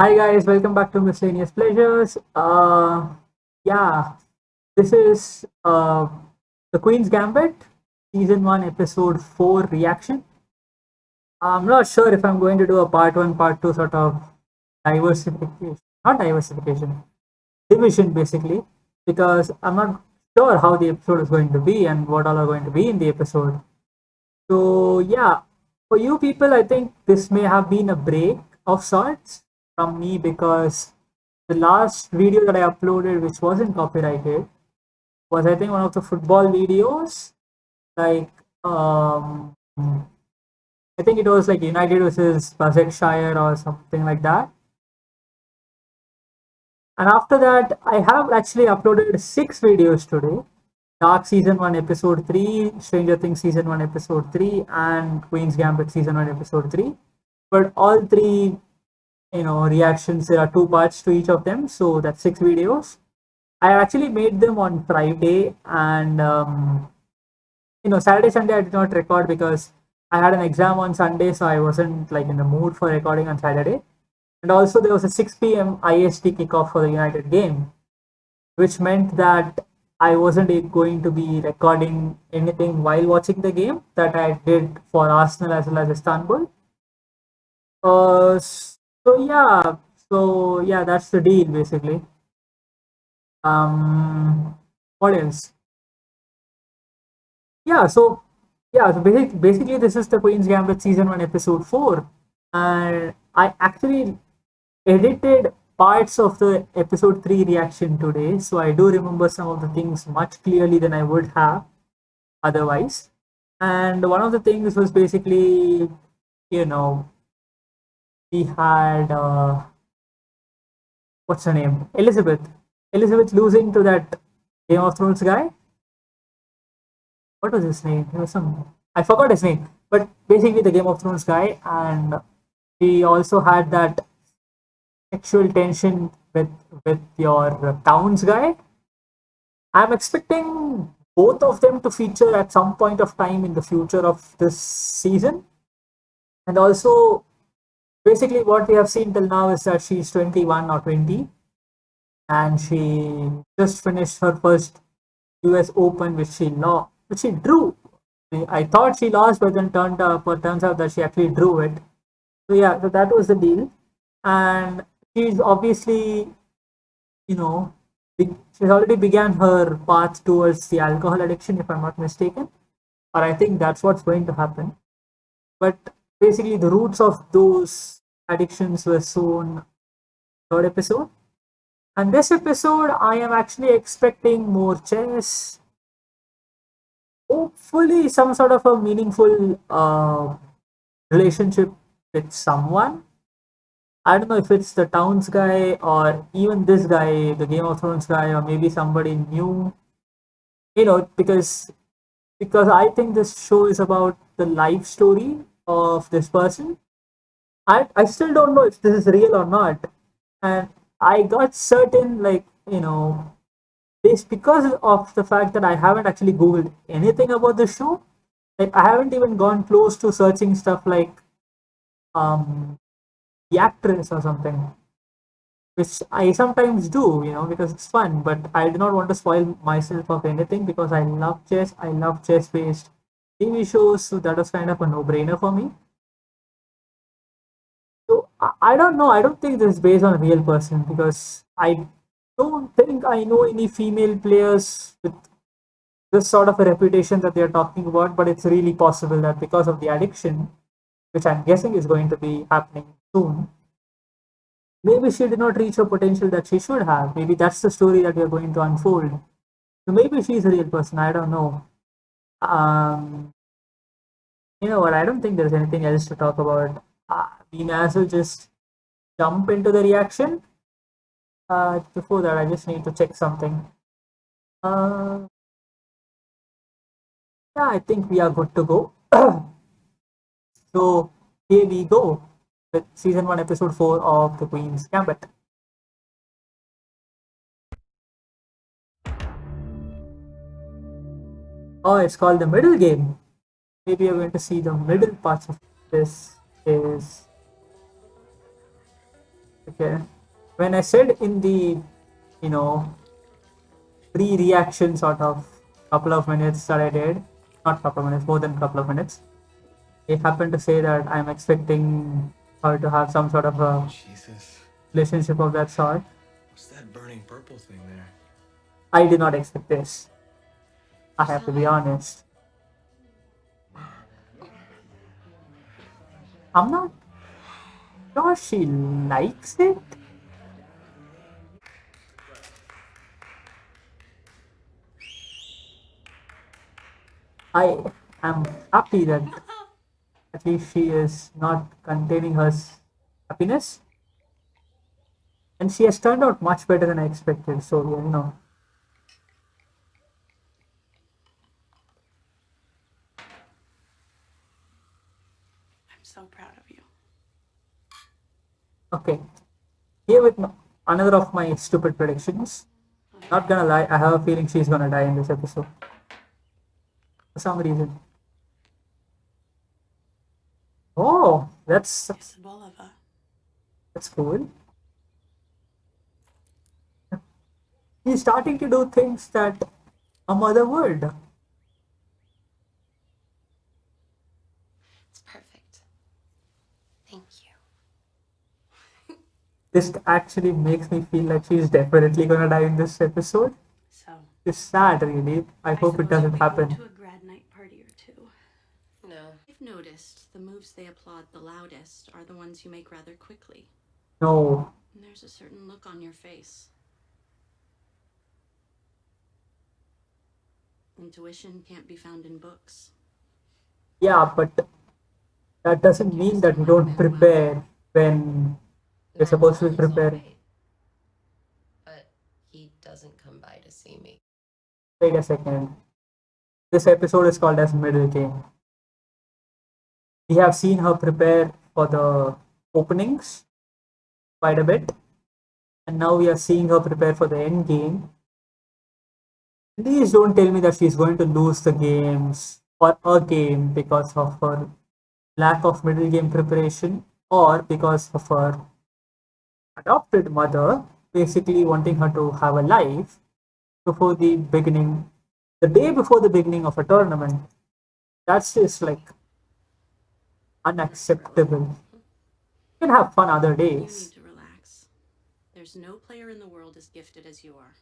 Hi guys, welcome back to Miscellaneous Pleasures. Yeah, this is the Queen's Gambit, Season 1, Episode 4 reaction. I'm not sure if I'm going to do a part 1, part 2 sort of diversification, not diversification, division basically, because I'm not sure how the episode is going to be and what all are going to be in the episode. So, yeah, for you people, I think this may have been a break of sorts from me because the last video that I uploaded, which wasn't copyrighted, was I think one of the football videos. Like, I think it was like United versus Shire or something like that. And after that, I have actually uploaded 6 videos today. Dark Season 1 Episode 3, Stranger Things Season 1 Episode 3, and Queen's Gambit Season 1 Episode 3. But all three, reactions, there are 2 parts to each of them. So that's 6 videos. I actually made them on Friday and Saturday, Sunday I did not record because I had an exam on Sunday, so I wasn't like in the mood for recording on Saturday. And also there was a 6 p.m. IST kickoff for the United game, which meant that I wasn't going to be recording anything while watching the game that I did for Arsenal as well as Istanbul. So yeah, that's the deal basically. What else? Basically this is the Queen's Gambit season 1 episode 4, and I actually edited parts of the episode 3 reaction today, so I do remember some of the things much clearly than I would have otherwise. And one of the things was basically, you know, we had what's her name? Elisabeth losing to that Game of Thrones guy. What was his name? He was some, I forgot his name, but basically the Game of Thrones guy, and he also had that sexual tension with your Towns guy. I'm expecting both of them to feature at some point of time in the future of this season, and also basically what we have seen till now is that she's 21 or 20, and she just finished her first US Open, which she drew. I thought she lost, but then turns out that she actually drew it. So yeah, so that was the deal, and she's obviously, you know, she's already began her path towards the alcohol addiction, if I'm not mistaken, or I think that's what's going to happen. But basically, the roots of those addictions were sown third episode, and this episode, I am actually expecting more chess, hopefully some sort of a meaningful relationship with someone. I don't know if it's the Towns guy or even this guy, the Game of Thrones guy, or maybe somebody new. Because I think this show is about the life story of this person. I still don't know if this is real or not, and I got certain, like, this because of the fact that I haven't actually googled anything about the show. Like, I haven't even gone close to searching stuff like um the actress or something, which I sometimes do, because it's fun. But I do not want to spoil myself of anything because I love chess. I love chess-based TV shows, so that was kind of a no-brainer for me. So I don't know. I don't think this is based on a real person because I don't think I know any female players with this sort of a reputation that they are talking about. But it's really possible that because of the addiction, which I'm guessing is going to be happening soon, maybe she did not reach her potential that she should have. Maybe that's the story that we are going to unfold. So maybe she's a real person. I don't know. Um, you know what? I don't think there's anything else to talk about. We may as well just jump into the reaction. Before that, I just need to check something. Uh, yeah, I think we are good to go. So here we go with season 1, episode 4 of The Queen's Gambit. Oh, it's called the middle game. Maybe you're going to see the middle parts of this is Okay. When I said in the, you know, pre-reaction sort of couple of minutes that I did, not couple of minutes, more than couple of minutes, I happened to say that I'm expecting her to have some sort of a Jesus. relationship of that sort. What's that burning purple thing there? I did not expect this. I have to be honest. I'm not sure she likes it. I am happy that at least she is not containing her happiness, and she has turned out much better than I expected. So I'm so proud of you. okay. Here with another of my stupid predictions. Not gonna lie, I have a feeling she's gonna die in this episode for some reason. Oh, Elisabeth. that's cool. He's starting to do things that a mother would. It's perfect. Thank you. This actually makes me feel like she's definitely gonna die in this episode. So, It's sad, really. I hope it doesn't happen. to a grad night party or two. No. I've noticed the moves they applaud the loudest are the ones you make rather quickly. No. And there's a certain look on your face. Intuition can't be found in books. Yeah, but that doesn't mean that we don't prepare when we're supposed to be preparing. But he doesn't come by to see me. Wait a second. This episode is called as Middle Game. We have seen her prepare for the openings quite a bit, and now we are seeing her prepare for the end game. Please don't tell me that she's going to lose the games or a game because of her lack of middle game preparation or because of her adopted mother basically wanting her to have a life before the beginning, the day before the beginning of a tournament. That's just like unacceptable. You can have fun other You days. need to relax. There's no player in the world as gifted as you are.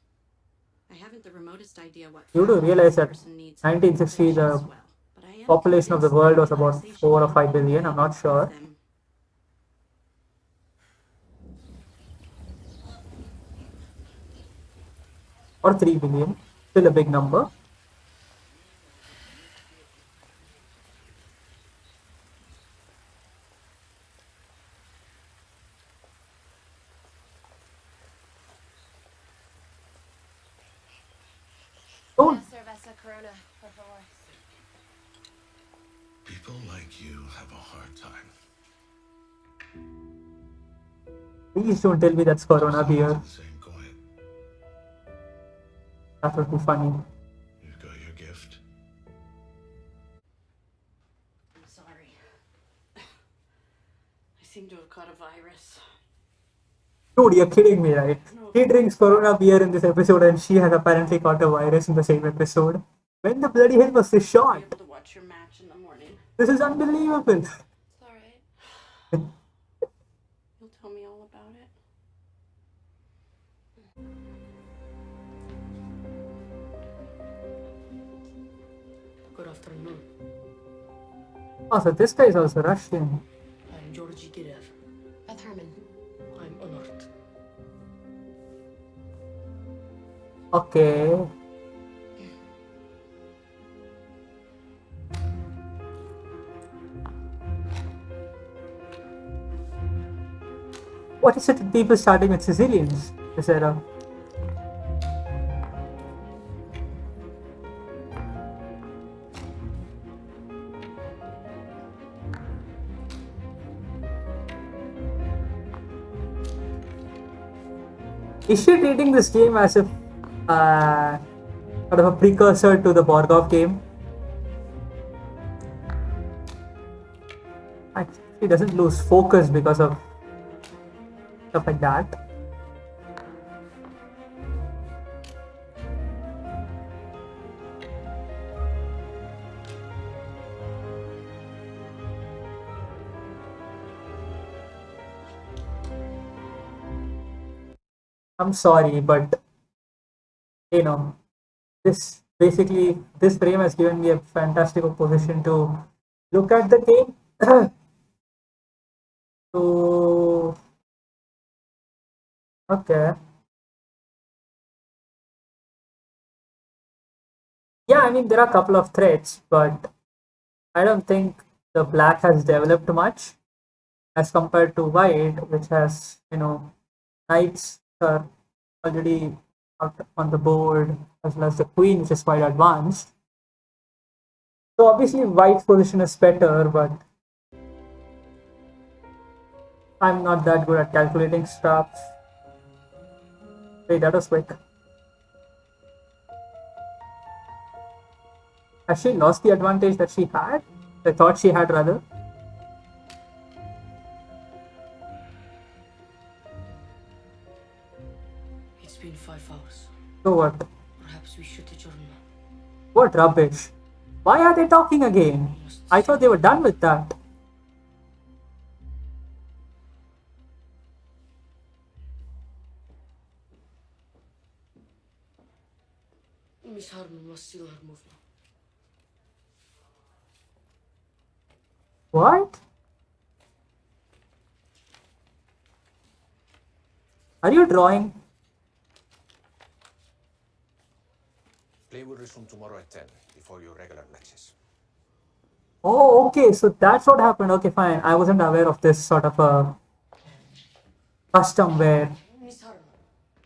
I haven't the remotest idea what You do realize that person needs 1960 the as well, but I am population of the convinced world that was about relaxation 4 or can 5 be billion. I'm not sure. them. Or 3 billion. Still a big number. Don't. Cerveza Corona, por favor. People like you have a hard time. Please don't tell me that's Corona beer. The same coin. That would be funny. You've got your gift. I'm sorry. I seem to have caught a virus. Dude, you're kidding me, right? He drinks Corona beer in this episode and she has apparently caught a virus in the same episode. When the bloody hell was this Be shot? able to watch your match in the morning. This is unbelievable. It's alright. You'll tell me all about it. Good afternoon. Oh, so this guy is also Russian. I'm Georgi Girev. Beth Harmon. I'm honored. Okay. What is it with people starting with Sicilians, etc.? Is she treating this game as if sort of a precursor to the Borgov game? She doesn't lose focus because of stuff like that. I'm sorry, but you know, this frame has given me a fantastic position to look at the game. So okay, yeah, I mean there are a couple of threats, but I don't think the black has developed much as compared to white, which has knights are already out on the board, as well as the queen, which is quite advanced. So obviously white's position is better, but I'm not that good at calculating stuff. Wait, that was quick. Has she lost the advantage that she had? I thought she had rather. It's been 5 hours. So what? Perhaps we should adjourn now. What rubbish? Why are they talking again? I thought they were done with that. Miss Harmon must seal her move now. What? Are you drawing? Play will resume tomorrow at 10 before your regular matches. Oh, okay. So that's what happened. Okay, fine. I wasn't aware of this sort of a custom Miss Harmon,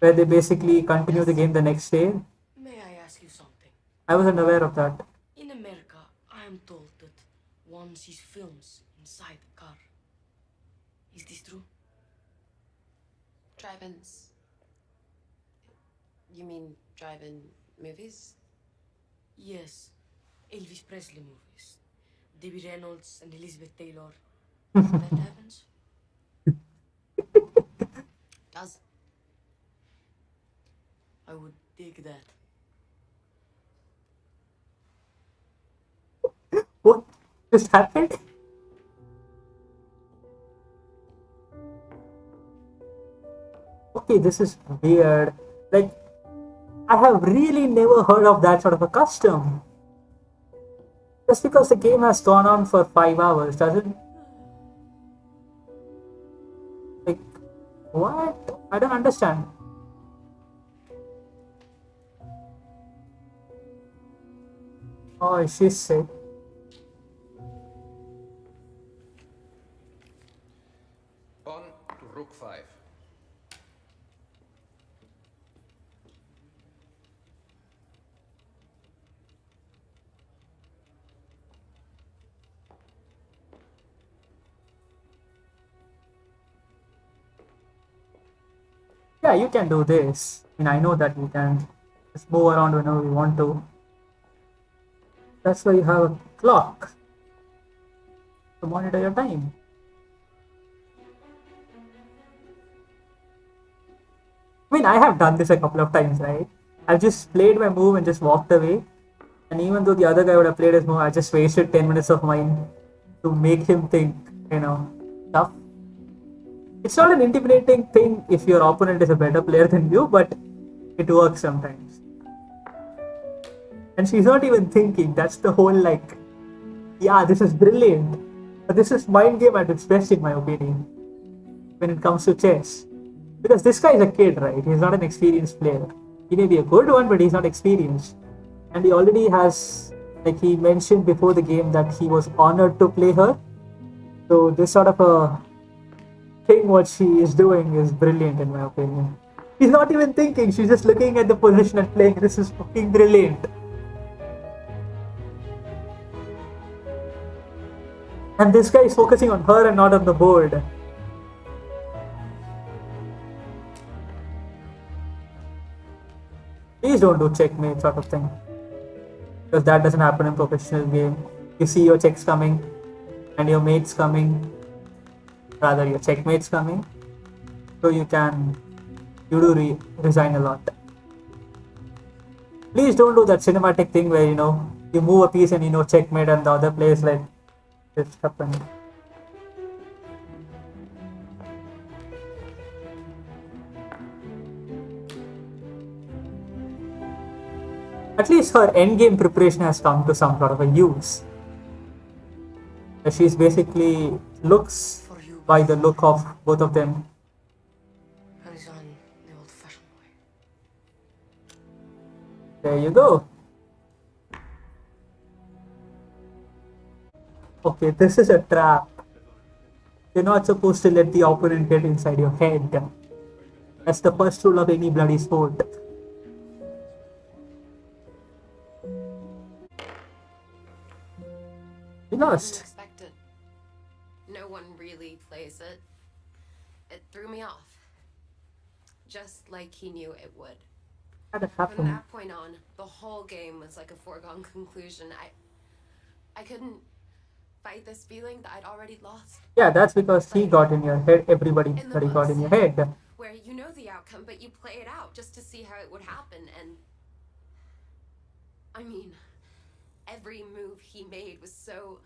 where they basically continue the game the next day. may I ask you something? I wasn't aware of that. In America, I am told that one sees films inside the car. Is this true? Drive-ins. You mean drive-in movies? Yes. Elvis Presley movies. Debbie Reynolds and Elizabeth Taylor. That happens? Does. I would dig that. What just happened? Okay, this is weird. Like, I have really never heard of that sort of a custom. Just because the game has gone on for 5 hours, doesn't. Like, what? I don't understand. Oh, she's sick. On to Rook 5. Yeah, you can do this. I mean, I know that you can just move around whenever you want to. That's why you have a clock to monitor your time. I mean, I have done this a couple of times, right? I've just played my move and just walked away. And even though the other guy would have played his move, I just wasted 10 minutes of mine to make him think, stuff. It's not an intimidating thing if your opponent is a better player than you, but it works sometimes. And she's not even thinking. That's the whole yeah, this is brilliant. But this is mind game at its best, in my opinion, when it comes to chess. Because this guy is a kid, right? He's not an experienced player. He may be a good one, but he's not experienced. And he already has, he mentioned before the game that he was honored to play her. So this sort of a thing, what she is doing, is brilliant, in my opinion. She's not even thinking. She's just looking at the position and playing. This is fucking brilliant. And this guy is focusing on her and not on the board. Please don't do checkmate sort of thing. Because that doesn't happen in professional game. You see your checks coming and your mates coming. Rather, your checkmates coming. So you do resign a lot. Please don't do that cinematic thing where you move a piece and checkmate and the other plays like it's happened. At least her endgame preparation has come to some sort of a use. She's basically looks For you, by the look of both of them. and is on the old-fashioned way. There you go. Okay, this is a trap. You're not supposed to let the opponent get inside your head. That's the first rule of any bloody sport. You lost. Unexpected. No one really plays it. It threw me off. Just like he knew it would. How did it From happen? that point on, the whole game was like a foregone conclusion. I couldn't fight this feeling that I'd already lost. Yeah, that's because he got in your head. Everybody In the bloody got in your books. head. Where you know the outcome, but you play it out just to see how it would happen, and I mean, every move he made was so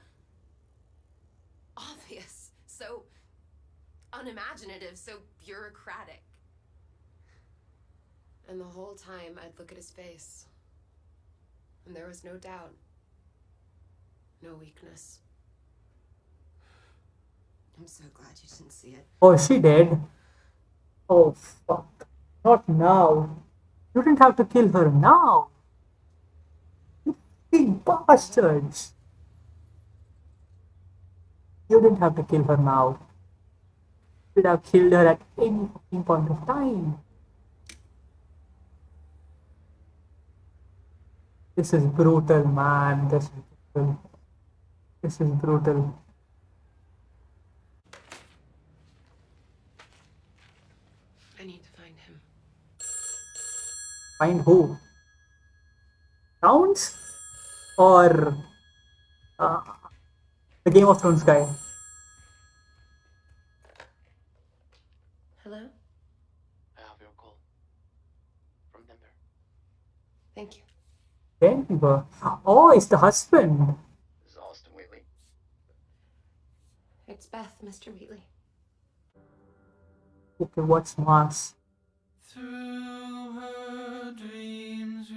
obvious, so unimaginative, so bureaucratic. And the whole time I'd look at his face, and there was no doubt, no weakness. I'm so glad you didn't see it. Oh, she did. Oh, fuck. Not now. You didn't have to kill her now. You fucking bastards. You didn't have to kill her now. You could have killed her at any fucking point of time. This is brutal, man. This is brutal. This is brutal. I need to find him. Find who? Towns? Or uh, the Game of Thrones guy? Hello? I have your call. From Denver. Thank you. Denver. Oh, it's the husband. This is Austin Wheatley. It's Beth, Mr. Wheatley. Okay, what's Mars?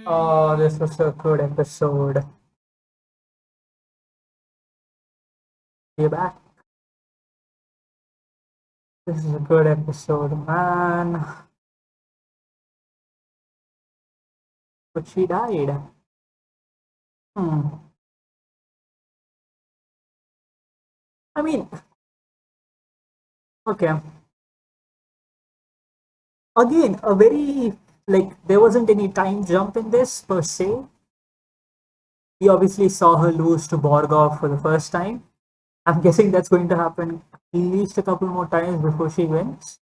Oh, this was a good episode. We're back. This is a good episode, man. But she died. I mean, okay. Again, a very, like, there wasn't any time jump in this per se. We obviously saw her lose to Borgov for the first time. I'm guessing that's going to happen at least a couple more times before she wins.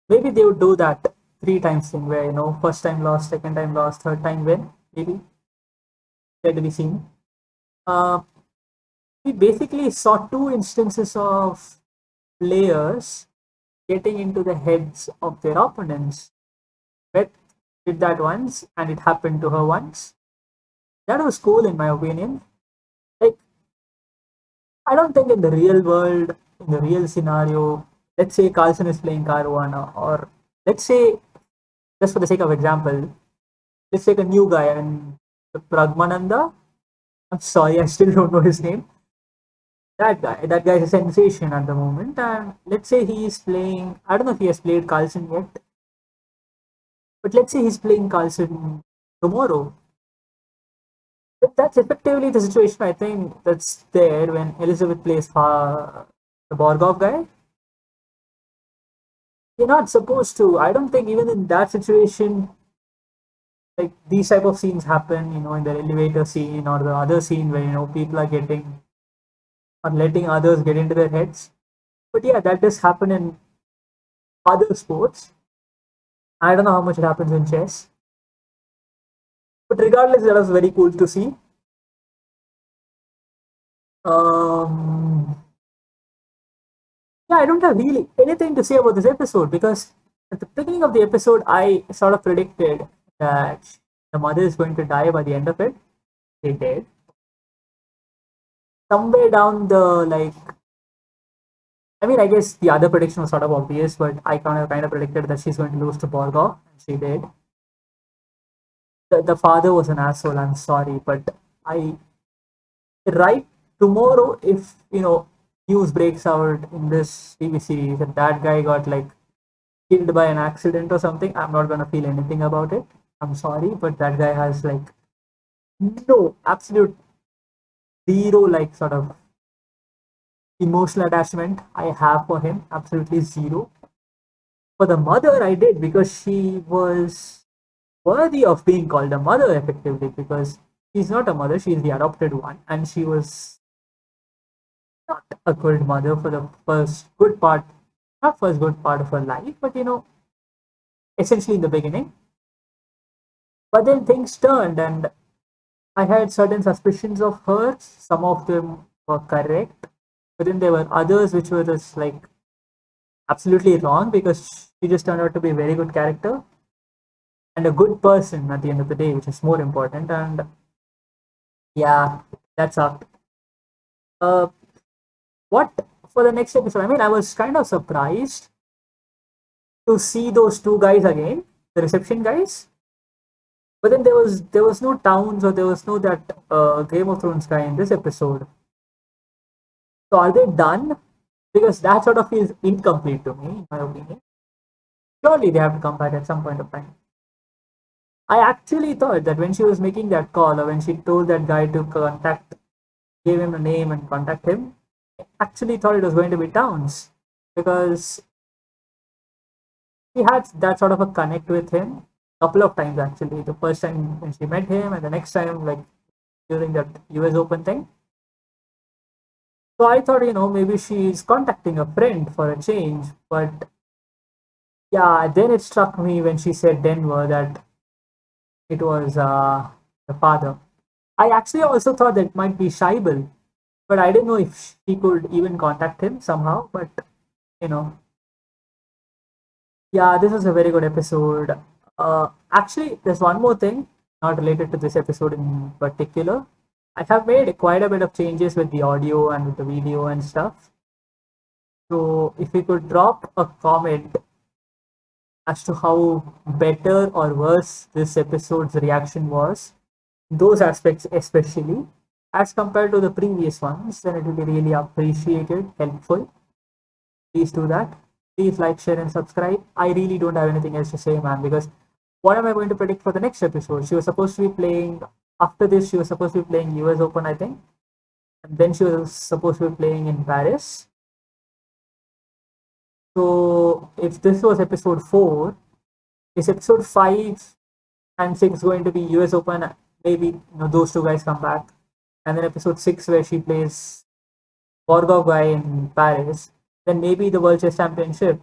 Maybe they would do that 3 times thing where, first time lost, second time lost, third time win. Maybe. Yet to be seen. We basically saw 2 instances of players getting into the heads of their opponents. Beth did that once, and it happened to her once. That was cool, in my opinion. Like, I don't think in the real world, in the real scenario, let's say Carlson is playing Caruana, or let's say, just for the sake of example, let's take a new guy and Pragmananda. I'm sorry, I still don't know his name. That guy is a sensation at the moment, and let's say he is playing. I don't know if he has played Carlson yet, but let's say he's playing Carlson tomorrow. That's effectively the situation I think that's there when Elisabeth plays the Borgov guy. You're not supposed to. I don't think even in that situation, like these type of scenes happen. In the elevator scene or the other scene where people are getting or letting others get into their heads. But yeah, that does happen in other sports. I don't know how much it happens in chess. But regardless, that was very cool to see. yeah, I don't have really anything to say about this episode because at the beginning of the episode, I sort of predicted that the mother is going to die by the end of it. They did. Somewhere down the like, I mean, I guess the other prediction was sort of obvious, but I kind of predicted that she's going to lose to Borgov, and she did. The father was an asshole. I'm sorry, but I right tomorrow if news breaks out in this TV series that that guy got like killed by an accident or something, I'm not gonna feel anything about it. I'm sorry, but that guy has like no absolute zero like sort of emotional attachment I have for him. Absolutely zero. For the mother, I did because she was worthy of being called a mother effectively because she's not a mother, she's the adopted one, and she was not a good mother for the first good part, not first good part of her life, but essentially in the beginning. But then things turned, and I had certain suspicions of her. Some of them were correct, but then there were others which were just like absolutely wrong because she just turned out to be a very good character and a good person at the end of the day, which is more important. And yeah, that's up. Uh, what for the next episode? I mean, I was kind of surprised to see those two guys again, the reception guys. But then there was no towns or there was no that Game of Thrones guy in this episode. So are they done? Because that sort of feels incomplete to me, in my opinion. Surely they have to come back at some point of time. I actually thought that when she was making that call or when she told that guy to contact, gave him a name and contact him, I actually thought it was going to be Towns because she had that sort of a connect with him a couple of times actually. The first time when she met him and the next time like during that US Open thing. So I thought, maybe she's contacting a friend for a change. But yeah, then it struck me when she said Denver that it was the father. I actually also thought that it might be Scheibel, but I didn't know if she could even contact him somehow. But, you know, yeah, this was a very good episode. Actually, there's one more thing not related to this episode in particular. I have made quite a bit of changes with the audio and with the video and stuff. So if you could drop a comment as to how better or worse this episode's reaction was, those aspects especially, as compared to the previous ones, then it will be really appreciated, helpful. Please do that. Please like, share, and subscribe. I really don't have anything else to say, man, because what am I going to predict for the next episode? She was supposed to be playing, after this, she was supposed to be playing US Open, I think. And then she was supposed to be playing in Paris. So if this was episode 4, is episode 5 and 6 going to be US Open? Maybe those two guys come back. And then episode 6 where she plays Borgov guy in Paris. Then maybe the World Chess Championship.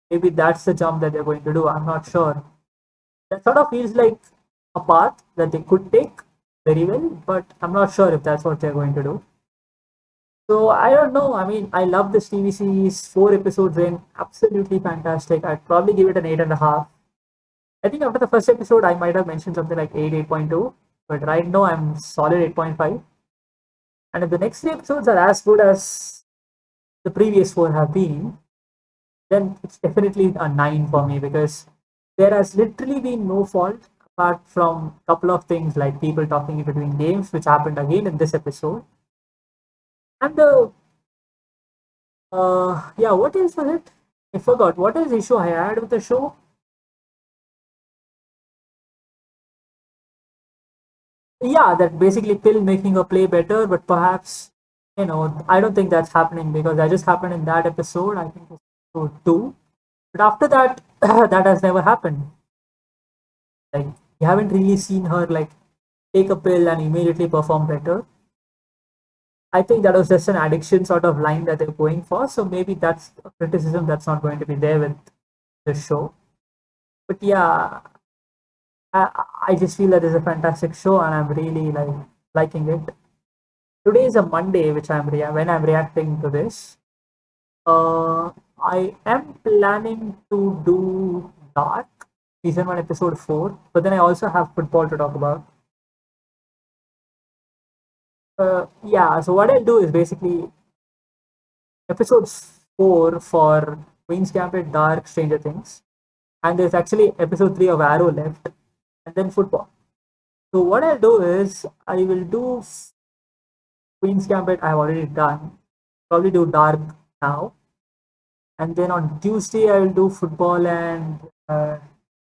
Maybe that's the jump that they're going to do. I'm not sure. That sort of feels like a path that they could take very well, but I'm not sure if that's what they're going to do. So I don't know. I mean, I love this TV series. 4 episodes in, absolutely fantastic. I'd probably give it an 8.5. I think after the first episode, I might have mentioned something like 8, 8.2, but right now I'm solid 8.5. And if the next 3 episodes are as good as the previous 4 have been, then it's definitely a 9 for me because there has literally been no fault apart from a couple of things like people talking in between games, which happened again in this episode. And the yeah, what else was it? I forgot. What is the issue I had with the show? Yeah, that basically Pill making her play better, but perhaps I don't think that's happening because that just happened in that episode. I think it's episode 2. But after that, that has never happened. Like you haven't really seen her like take a pill and immediately perform better. I think that was just an addiction sort of line that they're going for. So maybe that's a criticism that's not going to be there with the show. But yeah, I just feel that it's a fantastic show and I'm really like liking it. Today is a Monday, which when I'm reacting to this. I am planning to do Dark season 1 episode 4, but then I also have football to talk about. Yeah, so what I'll do is basically episode 4 for Queen's Gambit, Dark, Stranger Things, and there's actually episode 3 of Arrow left, and then football. So what I'll do is I will do Queen's Gambit. I've already done. Probably do Dark now, and then on Tuesday I will do football and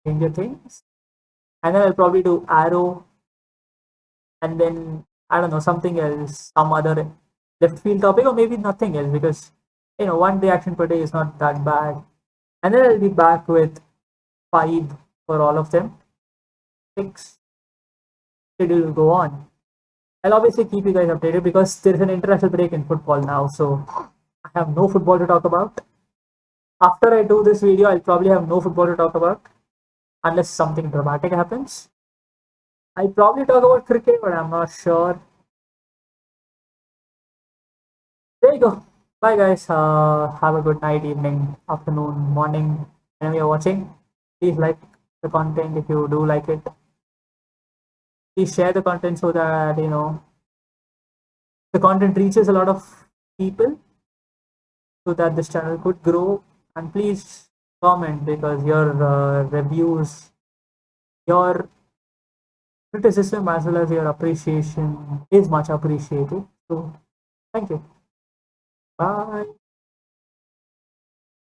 Stranger Things, and then I'll probably do Arrow, and then I don't know, something else, some other left field topic, or maybe nothing else, because one reaction per day is not that bad. And then I'll be back with 5 for all of them. 6 schedule will go on. I'll obviously keep you guys updated because there's an international break in football now, so I have no football to talk about. After I do this video, I'll probably have no football to talk about unless something dramatic happens. I'll probably talk about cricket, but I'm not sure. There you go. Bye, guys. Have a good night, evening, afternoon, morning, whenever you're watching. Please like the content if you do like it. Please share the content so that the content reaches a lot of people, so that this channel could grow. And please comment, because your reviews, your criticism, as well as your appreciation is much appreciated. So thank you. Bye.